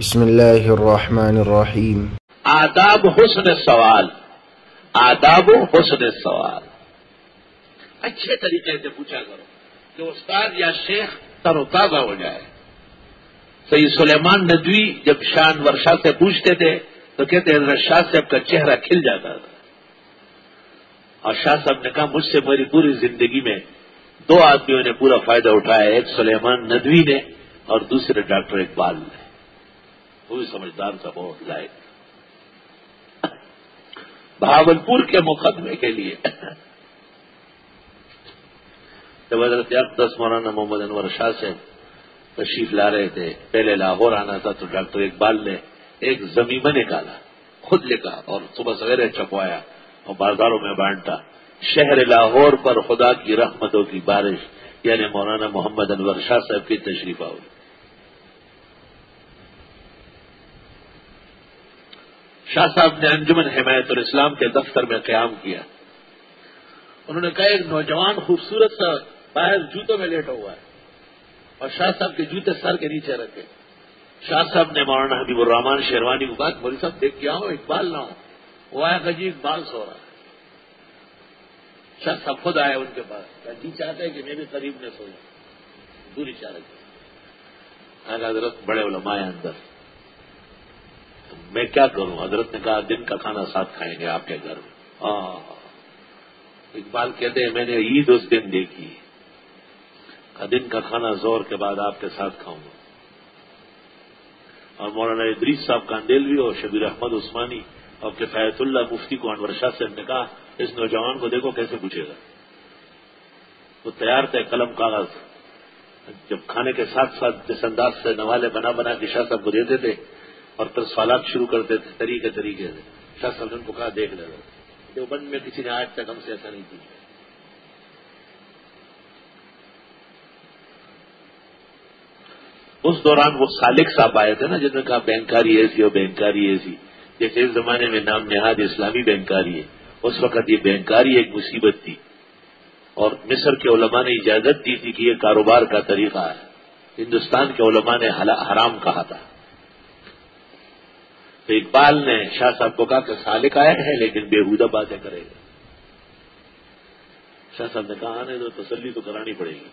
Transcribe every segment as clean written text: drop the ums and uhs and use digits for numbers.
بسم اللہ الرحمن الرحیم۔ آداب حسن سوال، آداب حسن سوال، اچھے طریقے سے پوچھا کرو کہ استاد یا شیخ تر و تازہ ہو جائے۔ سید سلیمان ندوی جب شاہ انور شاہ سے پوچھتے تھے تو کہتے حضرت شاہ صاحب کا چہرہ کھل جاتا تھا، اور شاہ صاحب نے کہا مجھ سے میری پوری زندگی میں دو آدمیوں نے پورا فائدہ اٹھایا، ایک سلیمان ندوی نے اور دوسرے ڈاکٹر اقبال نے، وہ بھی سمجھدار تھا، بہت لائق۔ بہاولپور کے مقدمے کے لیے جب حضرت اقدس مولانا محمد انور شاہ سے تشریف لا رہے تھے، پہلے لاہور آنا تھا تو ڈاکٹر اقبال نے ایک زمیمہ نکالا، خود لکھا اور صبح سویرے چھپوایا اور بازاروں میں بانٹا، شہر لاہور پر خدا کی رحمتوں کی بارش، یعنی مولانا محمد انور شاہ صاحب کی تشریف آوری۔ شاہ صاحب نے انجمن حمایت الاسلام کے دفتر میں قیام کیا۔ انہوں نے کہا ایک نوجوان خوبصورت سا باہر جوتوں میں لیٹا ہوا ہے، اور شاہ صاحب کے جوتے سر کے نیچے رکھے۔ شاہ صاحب نے مولانا حبیب الرحمان شیروانی کو کہا مولوی صاحب دیکھ کے آؤ اقبال نہ ہو، وہ آیا کہ جی اقبال سو رہا ہے۔ شاہ صاحب خود آئے ان کے پاس، کہا جی چاہتے ہیں کہ میں بھی قریب میں سو جاؤں، دوری چاہ رہی۔ حضرت بڑے علماء ہیں اندر، میں کیا کروں؟ حضرت نے کہا دن کا کھانا ساتھ کھائیں گے آپ کے گھر میں۔ اقبال کہتے ہیں میں نے عید اس دن دیکھی، دن کا کھانا زور کے بعد آپ کے ساتھ کھاؤں گا۔ اور مولانا ادریس صاحب کاندیلوی اور شبیر احمد عثمانی اور کفایت اللہ مفتی کو انور شاہ صاحب نے کہا اس نوجوان کو دیکھو کیسے پوچھے گا۔ وہ تیار تھے قلم کاغذ، جب کھانے کے ساتھ ساتھ جس انداز سے نوالے بنا بنا کے شاہ صاحب کو دیتے تھے اور پھر سوالات شروع کرتے تھے طریقے سے۔ شاہ صاحب نے ان کو کہا دیکھ لے، دیوبند میں کسی نے آج تک ہم سے ایسا نہیں پوچھا۔ اس دوران وہ سالک صاحب آئے تھے نا، جن نے کہا بینکاری ایسی اور بینکاری ایسی، جیسے اس زمانے میں نام نہاد اسلامی بینکاری ہے، اس وقت یہ بینکاری ایک مصیبت تھی، اور مصر کے علماء نے اجازت دی تھی کہ یہ کاروبار کا طریقہ ہے، ہندوستان کے علماء نے حرام کہا تھا۔ تو اقبال نے شاہ صاحب کو کہا کہ سالک آیا ہے لیکن بےہودہ باتیں کرے گا۔ شاہ صاحب نے کہا آنے دو، تسلی تو کرانی پڑے گی۔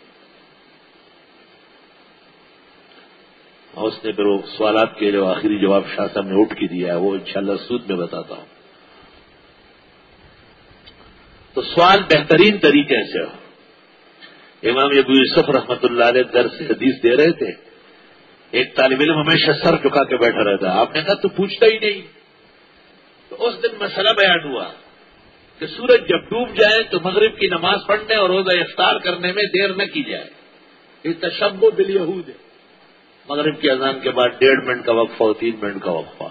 اور اس نے پھر وہ سوالات کے جو آخری جواب شاہ صاحب نے اٹھ کے دیا ہے وہ انشاءاللہ سود میں بتاتا ہوں۔ تو سوال بہترین طریقے سے ہو۔ امام ابو یوسف رحمۃ اللہ علیہ درس حدیث دے رہے تھے، ایک طالب علم ہمیشہ سر جھکا کے بیٹھا رہتا، آپ نے کہا تو پوچھتا ہی نہیں۔ تو اس دن مسئلہ بیان ہوا کہ سورج جب ڈوب جائے تو مغرب کی نماز پڑھنے اور روزہ افطار کرنے میں دیر نہ کی جائے، یہ تشبہ بالیہود ہے۔ مغرب کی اذان کے بعد 1.5 منٹ کا وقفہ اور 3 منٹ کا وقفہ،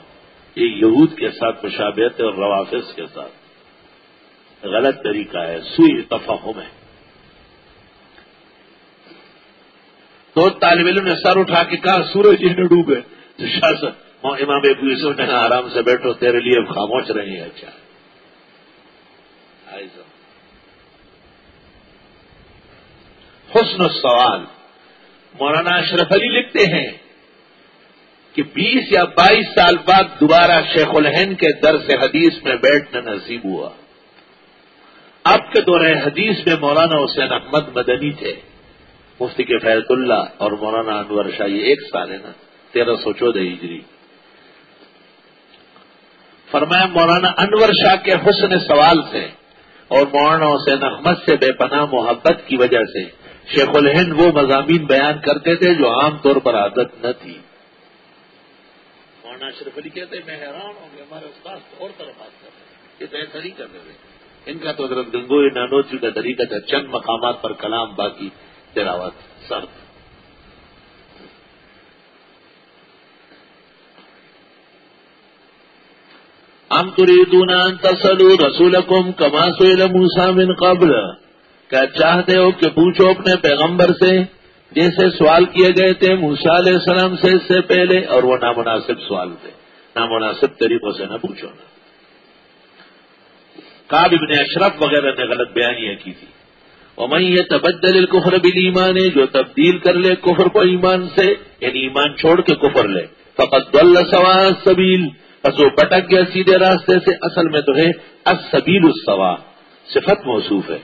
یہ یہود کے ساتھ مشابہت ہے اور روافظ کے ساتھ غلط طریقہ ہے، سوء تفہم ہے۔ تو طالب علم نے سر اٹھا کے کہا سورج ہی نہ ڈوبے، تو شاہ صاحب امام ابو یوسف نے کہا آرام سے بیٹھو، تیرے لیے خاموش رہے ہیں۔ اچھا حسن السوال، مولانا اشرف علی لکھتے ہیں کہ 20 یا 22 سال بعد دوبارہ شیخ الہند کے درس حدیث میں بیٹھنا نصیب ہوا۔ اب کے دور حدیث میں مولانا حسین احمد مدنی تھے، مفتی کفایت اللہ اور مولانا انور شاہ، یہ ایک سال ہے نا، 1314 ہجری۔ فرمایا مولانا انور شاہ کے حسن سوال سے اور مولانا حسین احمد سے بے پناہ محبت کی وجہ سے شیخ الہند وہ مضامین بیان کرتے تھے جو عام طور پر عادت نہ تھی۔ مولانا اشرف علی کہتے ہیں میں حیران ہوں کہ ہمارے استاد اور طرح بات کر رہے ہیں، یہ تو ایسا نہیں کر رہے۔ ان کا تو حضرت گنگوئی نانوتری کا طریقہ تھا، چند مقامات پر کلام، باقی تلاوت سرد۔ ام تريدون ان تصلوا رسولكم كما سئل موسى من قبل، کیا چاہتے ہو کہ پوچھو اپنے پیغمبر سے جیسے سوال کیے گئے تھے موسیٰ علیہ السلام سے اس سے پہلے، اور وہ نامناسب سوال تھے، نامناسب طریقوں سے نہ پوچھو نا۔ کعب ابن اشرف وغیرہ نے غلط بیانیاں کی تھی۔ ومن يتبدل الكفر بالایمان، جو تبدیل کر لے کفر کو ایمان سے، یعنی ایمان چھوڑ کے کفر لے، فقد ضل سواء السبیل، پس وہ بٹک گیا سیدھے راستے سے. اصل میں تو ہے السبیل السوا، صفت موصوف ہے،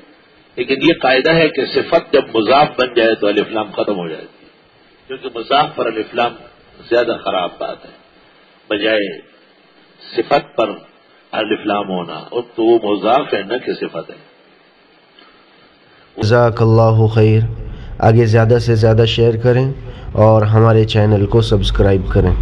لیکن یہ قاعدہ ہے کہ صفت جب مضاف بن جائے تو الف لام ختم ہو جاتی ہے، کیونکہ مضاف پر الف لام زیادہ خراب بات ہے بجائے صفت پر الف لام ہونا، اور تو وہ مضاف ہے نہ کہ صفت ہے. جزاک اللہ خیر. آگے زیادہ سے زیادہ شیئر کریں اور ہمارے چینل کو سبسکرائب کریں.